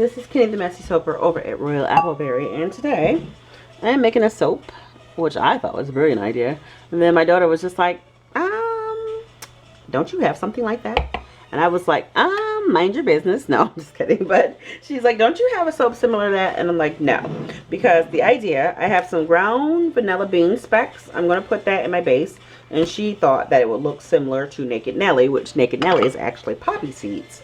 this is Kenny the Messy Soaper over at Royal Appleberry, and today I am making a soap, which I thought was a brilliant idea. And then my daughter was just like, don't you have something like that? And I was like, mind your business. No, I'm just kidding. But she's like, don't you have a soap similar to that? And I'm like, no. Because the idea, I have some ground vanilla bean specks. I'm going to put that in my base. And she thought that it would look similar to Naked Nelly, which Naked Nelly is actually poppy seeds.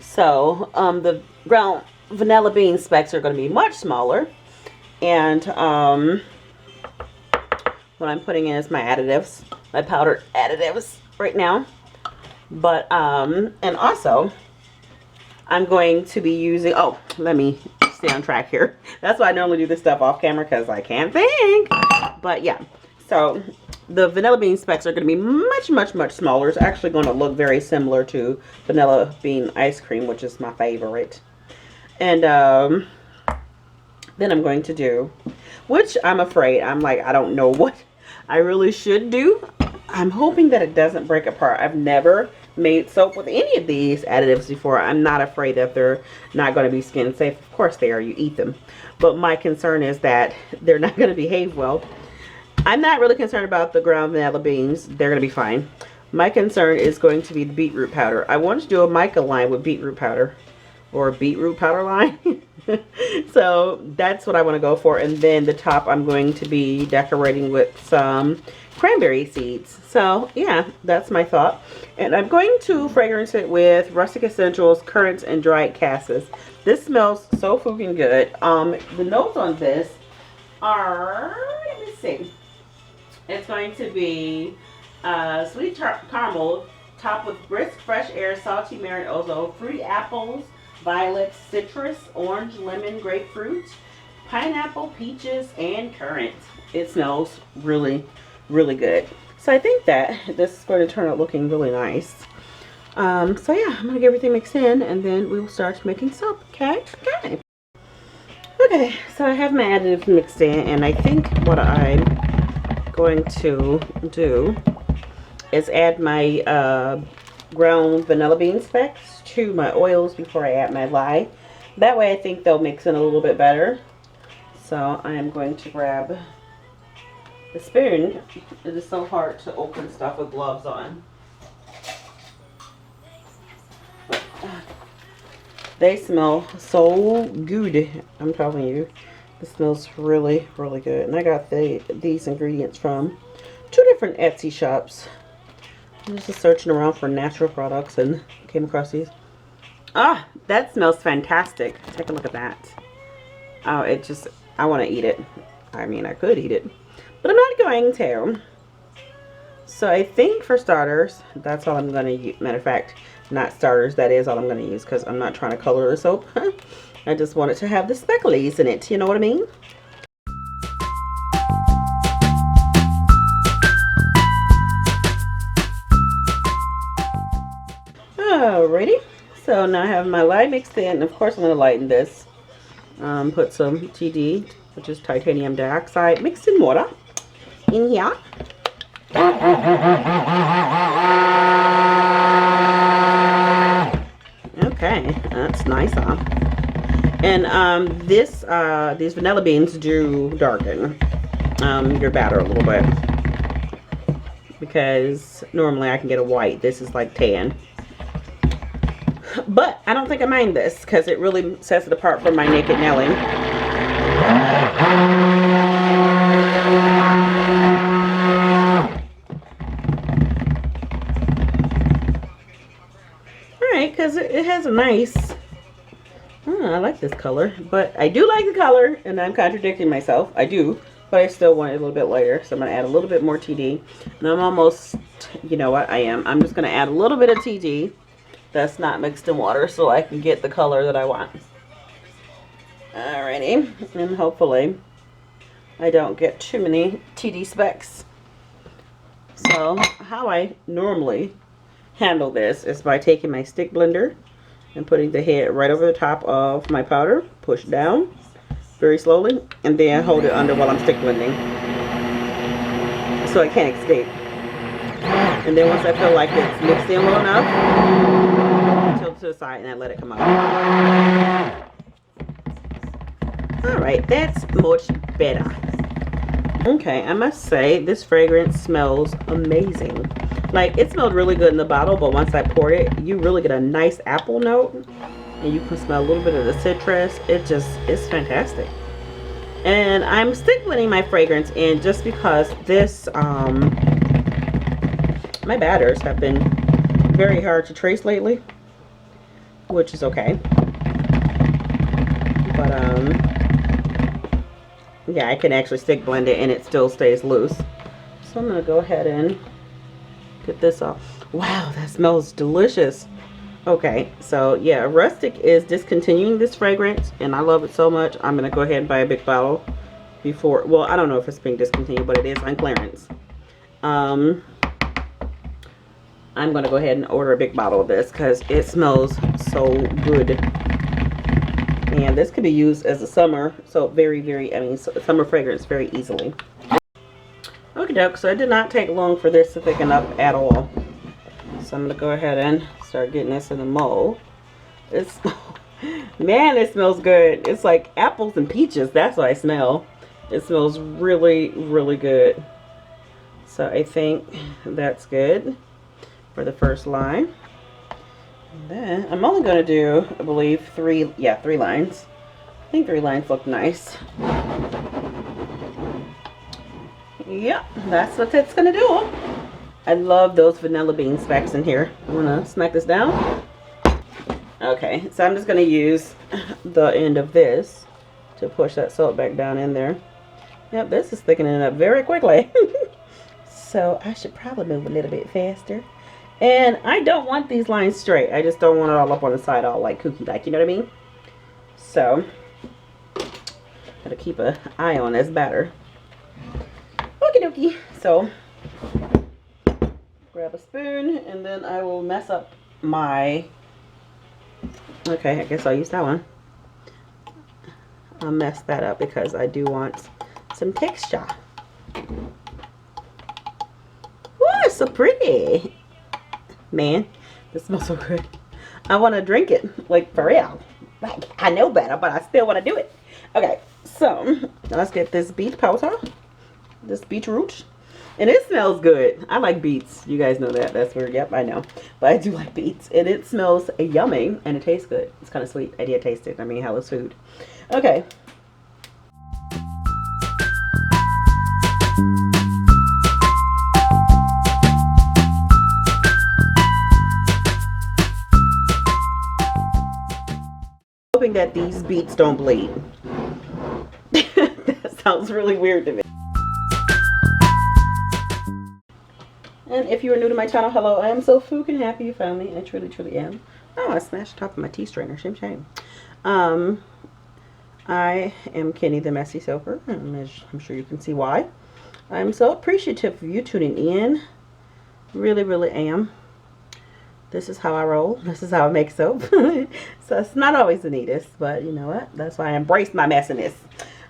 So, the ground vanilla bean specks are going to be much smaller. And, what I'm putting in is my additives, my powdered additives right now. But, and also, I'm going to be using, oh, let me stay on track here. That's why I normally do this stuff off camera, because I can't think. But yeah, so the vanilla bean specks are going to be much smaller. It's actually going to look very similar to vanilla bean ice cream, which is my favorite. And then I'm going to do, which I'm afraid, I'm like, I don't know what I really should do. I'm hoping that it doesn't break apart. I've never made soap with any of these additives before. I'm not afraid that they're not going to be skin safe. Of course they are. You eat them. But my concern is that they're not going to behave well. I'm not really concerned about the ground vanilla beans. They're going to be fine. My concern is going to be the beetroot powder. I wanted to do a mica line with beetroot powder, or a beetroot powder line. So that's what I want to go for. And then the top I'm going to be decorating with some cranberry seeds. So yeah, that's my thought. And I'm going to fragrance it with Rustic Escentuals, currants, and dried cassis. This smells so freaking good. The notes on this are, let me see, it's going to be sweet caramel topped with brisk fresh air, salty marin ouzo, fruity apples, violets, citrus, orange, lemon, grapefruit, pineapple, peaches, and currants. It smells really good. So I think that this is going to turn out looking really nice. So yeah, I'm going to get everything mixed in, and then we will start making soap. Okay, so I have my additives mixed in, and I think what I'm going to do is add my ground vanilla bean specks to my oils before I add my lye. That way I think they'll mix in a little bit better. So I am going to grab the spoon. It is so hard to open stuff with gloves on. They smell so good. I'm telling you, this smells really good. And I got these ingredients from 2 different Etsy shops. I was just searching around for natural products and came across these. Ah, that smells fantastic. Take a look at that. Oh, it just, I want to eat it. I mean, I could eat it, but I'm not going to. So I think for starters, that's all I'm going to use. Matter of fact, not starters, that is all I'm going to use, because I'm not trying to color the soap. I just want it to have the specklies in it. You know what I mean? Alrighty. So now I have my lye mixed in. Of course I'm going to lighten this. Put some TD, which is titanium dioxide, mixed in water in here. Okay, that's nice, huh? And these vanilla beans do darken your batter a little bit, because normally I can get a white. This is like tan. But I don't think I mind this, because it really sets it apart from my Naked Nelly. Alright, because it has a nice, I like this color. But I do like the color, and I'm contradicting myself. I do, but I still want it a little bit lighter. So I'm going to add a little bit more TD. And I'm almost, you know what, I'm just going to add a little bit of TD that's not mixed in water, so I can get the color that I want. Alrighty, and hopefully I don't get too many TD specks. So how I normally handle this is by taking my stick blender and putting the head right over the top of my powder, push down very slowly, and then hold it under while I'm stick blending, so it can't escape. And then once I feel like it's mixed in well enough, tilt to the side and I let it come out. All right, that's much better. Okay, I must say this fragrance smells amazing. Like, it smelled really good in the bottle, but once I poured it, you really get a nice apple note, and you can smell a little bit of the citrus. It's fantastic. And I'm stick blending my fragrance in just because this my batters have been very hard to trace lately, which is okay. But yeah, I can actually stick blend it and it still stays loose. So I'm gonna go ahead and get this off. Wow, that smells delicious. Okay, so yeah, Rustic is discontinuing this fragrance and I love it so much. I'm gonna go ahead and buy a big bottle before, well, I don't know if it's being discontinued, but it is on clearance. I'm gonna go ahead and order a big bottle of this because it smells so good. And this could be used as a summer, so summer fragrance very easily. Okay, doke, so it did not take long for this to thicken up at all. So I'm gonna go ahead and start getting this in the mold. It's, man, it smells good. It's like apples and peaches. That's what I smell. It smells really, really good. So I think that's good for the first line. And then I'm only gonna do, I believe, three lines. I think 3 lines look nice. Yep, that's what it's gonna do. I love those vanilla bean specks in here. I'm gonna smack this down. Okay, so I'm just gonna use the end of this to push that salt back down in there. Yep, this is thickening up very quickly. So I should probably move a little bit faster. And I don't want these lines straight. I just don't want it all up on the side, all like kooky like, you know what I mean? So, gotta keep an eye on this batter. Okie dokie. So, grab a spoon and then I will mess up my, okay, I guess I'll use that one. I'll mess that up because I do want some texture. Ooh, it's so pretty. Man, this smells so good. I want to drink it, like for real. Like, I know better, but I still want to do it. Okay, so let's get this beet powder, this beetroot, and it smells good. I like beets. You guys know that. That's weird. Yep, I know. But I do like beets, and it smells yummy, and it tastes good. It's kind of sweet. I did taste it. I mean, hell, it's food. Okay. Hoping that these beets don't bleed. That sounds really weird to me. And if you are new to my channel, hello, I am so freaking happy you found me. I truly, truly am. Oh, I smashed the top of my tea strainer. Shame, shame. I am Kenny the Messy Soaper. I'm sure you can see why. I'm so appreciative of you tuning in. Really, really am. This is how I roll. This is how I make soap. So it's not always the neatest, but you know what? That's why I embrace my messiness.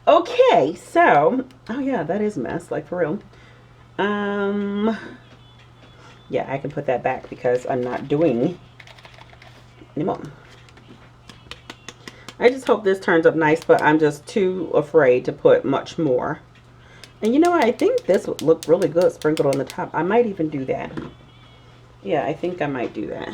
Okay, so, oh yeah, that is a mess, like for real. Yeah, I can put that back because I'm not doing anymore. I just hope this turns up nice, but I'm just too afraid to put much more. And you know what? I think this would look really good sprinkled on the top. I might even do that. Yeah, I think I might do that.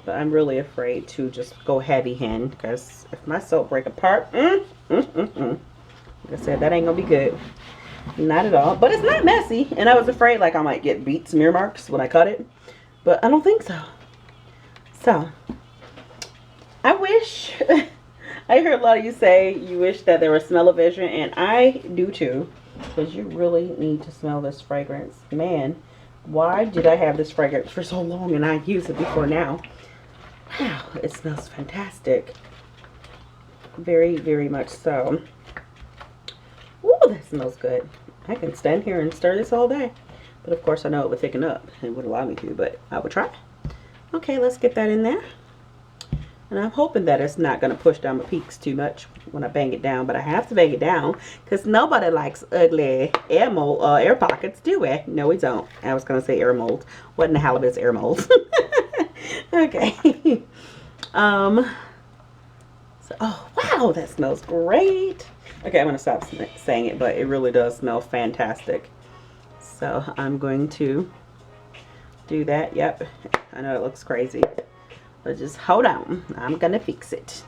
But I'm really afraid to just go heavy hand because if my soap break apart, like I said, that ain't gonna be good. Not at all. But it's not messy. And I was afraid like I might get beet smear marks when I cut it. But I don't think so. So, I wish, I heard a lot of you say you wish that there was smell-o-vision, and I do too. Because you really need to smell this fragrance. Man, why did I have this fragrance for so long and I used it before now? Wow, it smells fantastic. Very, very much so. Ooh, that smells good. I can stand here and stir this all day. But of course I know it would thicken up. It wouldn't allow me to, but I would try. Okay, let's get that in there. And I'm hoping that it's not going to push down my peaks too much when I bang it down. But I have to bang it down because nobody likes ugly air mold, air pockets, do we? No, we don't. I was going to say air mold. What in the hell is air mold? Okay. So, oh, wow, that smells great. Okay, I'm going to stop saying it, but it really does smell fantastic. So I'm going to do that. Yep, I know it looks crazy, but just hold on. I'm going to fix it.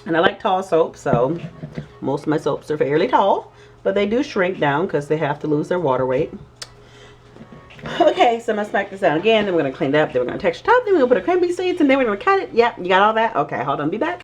And I like tall soap, so most of my soaps are fairly tall, but they do shrink down because they have to lose their water weight. Okay, so I'm going to smack this down again, then we're going to clean it up, then we're going to texture top, then we're going to put our cranberry seeds, and then we're going to cut it. Yep, you got all that? Okay, hold on, be back.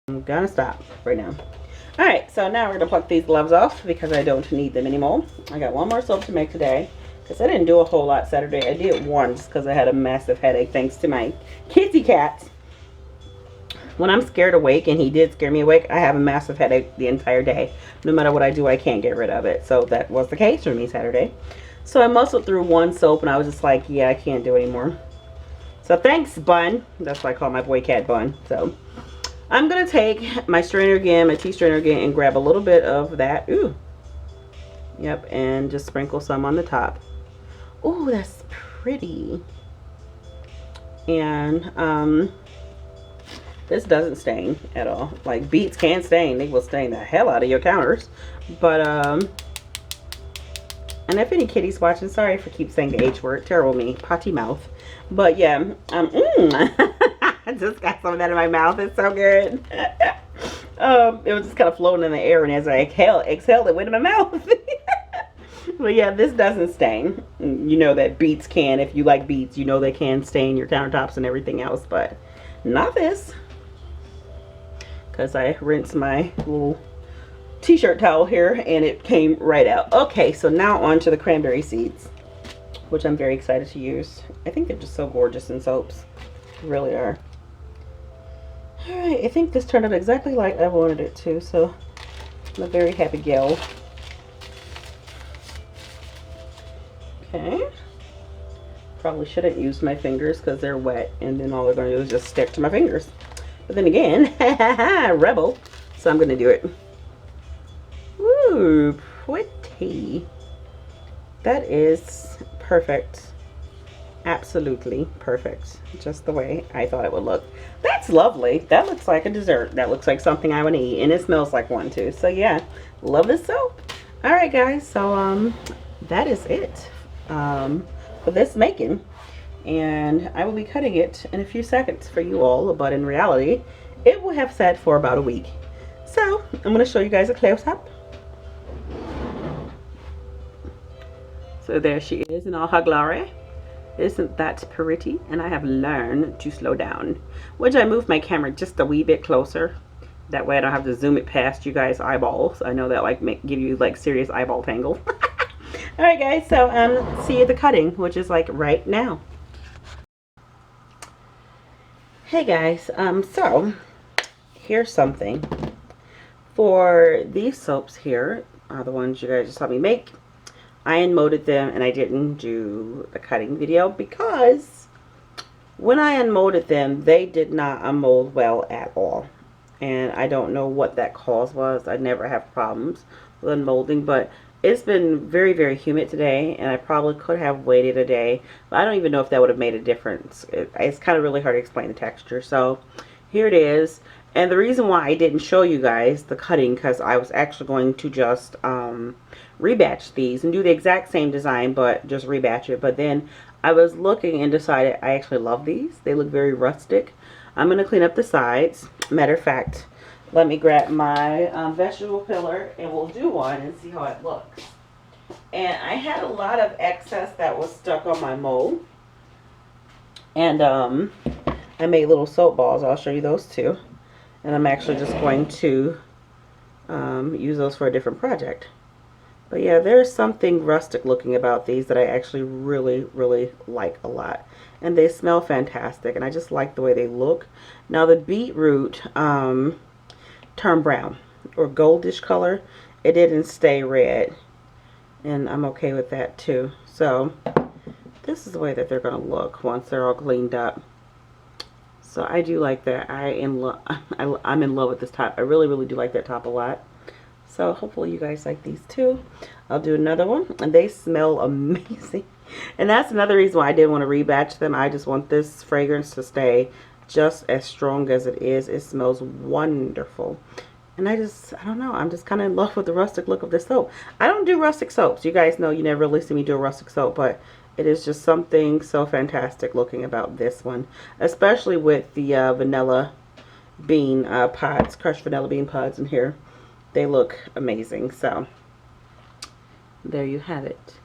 I'm gonna stop right now. Alright, so now we're gonna pluck these gloves off because I don't need them anymore. I got one more soap to make today because I didn't do a whole lot Saturday. I did once because I had a massive headache thanks to my kitty cat. When I'm scared awake, and he did scare me awake, I have a massive headache the entire day. No matter what I do, I can't get rid of it. So that was the case for me Saturday. So I muscled through one soap and I was just like, yeah, I can't do it anymore. So thanks, Bun. That's why I call my boy cat Bun. So I'm going to take my strainer again, my tea strainer again, and grab a little bit of that. Ooh. Yep, and just sprinkle some on the top. Ooh, that's pretty. And this doesn't stain at all. Like, beets can stain. They will stain the hell out of your counters. But, and if any kitties watching, sorry for keep saying the H word. Terrible me. Potty mouth. But, yeah. I just got some of that in my mouth. It's so good. It was just kind of floating in the air, and as I exhaled, it went in my mouth. But yeah, this doesn't stain. You know that beets can. If you like beets, you know they can stain your countertops and everything else, but not this. Because I rinsed my little t-shirt towel here, and it came right out. Okay, so now on to the cranberry seeds, which I'm very excited to use. I think they're just so gorgeous in soaps. They really are. Alright, I think this turned out exactly like I wanted it to, so I'm a very happy gal. Okay. Probably shouldn't use my fingers because they're wet, and then all they're going to do is just stick to my fingers. But then again, rebel, so I'm going to do it. Ooh, pretty. That is perfect. Absolutely perfect. Just the way I thought it would look. That's lovely. That looks like a dessert. That looks like something I would eat, and it smells like one too. So yeah, love this soap. All right, guys. So that is it for this making, and I will be cutting it in a few seconds for you all. But in reality, it will have sat for about a week. So I'm going to show you guys a close-up. So there she is in all her glory. Isn't that pretty? And I have learned to slow down, which I moved my camera just a wee bit closer. That way I don't have to zoom it past you guys' eyeballs. I know that like give you like serious eyeball tangle. All right, guys. So see you at the cutting, which is like right now. Hey guys. So here's something for these soaps. Here are the ones you guys just saw me make. I unmolded them, and I didn't do the cutting video because when I unmolded them, they did not unmold well at all. And I don't know what that cause was. I never have problems with unmolding, but it's been very, very humid today, and I probably could have waited a day. But I don't even know if that would have made a difference. It's kind of really hard to explain the texture. So here it is. And the reason why I didn't show you guys the cutting, because I was actually going to just rebatch these and do the exact same design, but just rebatch it. But then I was looking and decided I actually love these. They look very rustic. I'm going to clean up the sides. Matter of fact, let me grab my vegetable peeler and we'll do one and see how it looks. And I had a lot of excess that was stuck on my mold. And I made little soap balls. I'll show you those too. And I'm actually just going to use those for a different project. But yeah, there's something rustic looking about these that I actually really, really like a lot. And they smell fantastic, and I just like the way they look. Now the beetroot turned brown. or goldish color, it didn't stay red. And I'm okay with that too. So this is the way that they're going to look once they're all cleaned up. So I do like that. I'm in love with this top. I really, really do like that top a lot. So hopefully you guys like these too. I'll do another one. And they smell amazing. And that's another reason why I didn't want to rebatch them. I just want this fragrance to stay just as strong as it is. It smells wonderful. And I don't know. I'm just kind of in love with the rustic look of this soap. I don't do rustic soaps. You guys know you never really see me do a rustic soap. But it is just something so fantastic looking about this one. Especially with the vanilla bean pods. Crushed vanilla bean pods in here. They look amazing. So there you have it.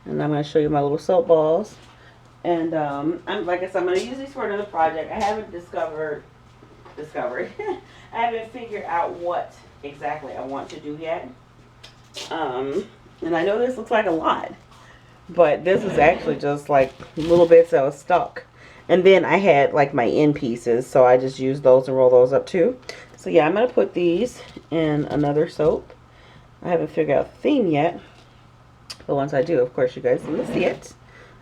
And I'm going to show you my little soap balls. And like I said, I'm going to use these for another project. I haven't discovered. I haven't figured out what exactly I want to do yet. And I know this looks like a lot, but this is actually just like little bits that was stuck. And then I had like my end pieces, so I just used those and roll those up too. So yeah, I'm going to put these in another soap. I haven't figured out the theme yet. But once I do, of course, you guys will see it.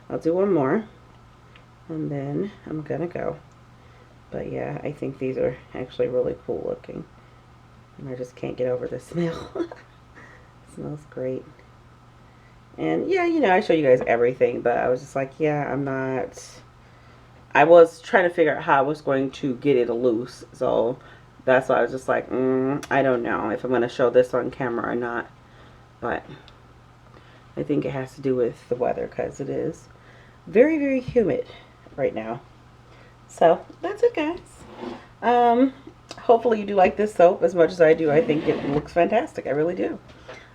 I'll do one more. And then I'm going to go. But yeah, I think these are actually really cool looking. And I just can't get over the smell. It smells great. And yeah, you know, I show you guys everything. But I was just like, yeah, I was trying to figure out how I was going to get it loose. So that's why I was just like, I don't know if I'm going to show this on camera or not. But I think it has to do with the weather because it is very, very humid right now. So that's it, guys. Hopefully you do like this soap as much as I do. I think it looks fantastic. I really do.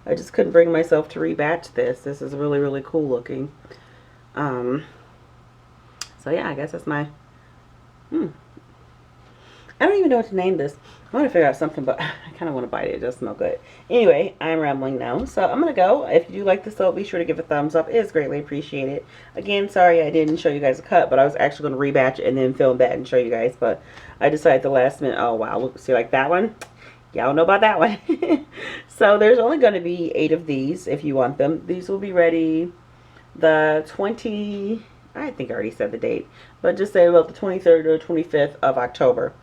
I just couldn't bring myself to rebatch this. This is really, really cool looking. So yeah, I guess that's my I don't even know what to name this. I want to figure out something, but I kind of want to bite it. It does smell good. Anyway, I'm rambling now, so I'm going to go. If you do like this soap, be sure to give it a thumbs up. It is greatly appreciated. Again, sorry I didn't show you guys a cut, but I was actually going to rebatch and then film that and show you guys, but I decided at the last minute, oh wow, look, see like that one? Y'all know about that one. So there's only going to be 8 of these if you want them. These will be ready the 20, I think I already said the date, but just say about the 23rd or 25th of October.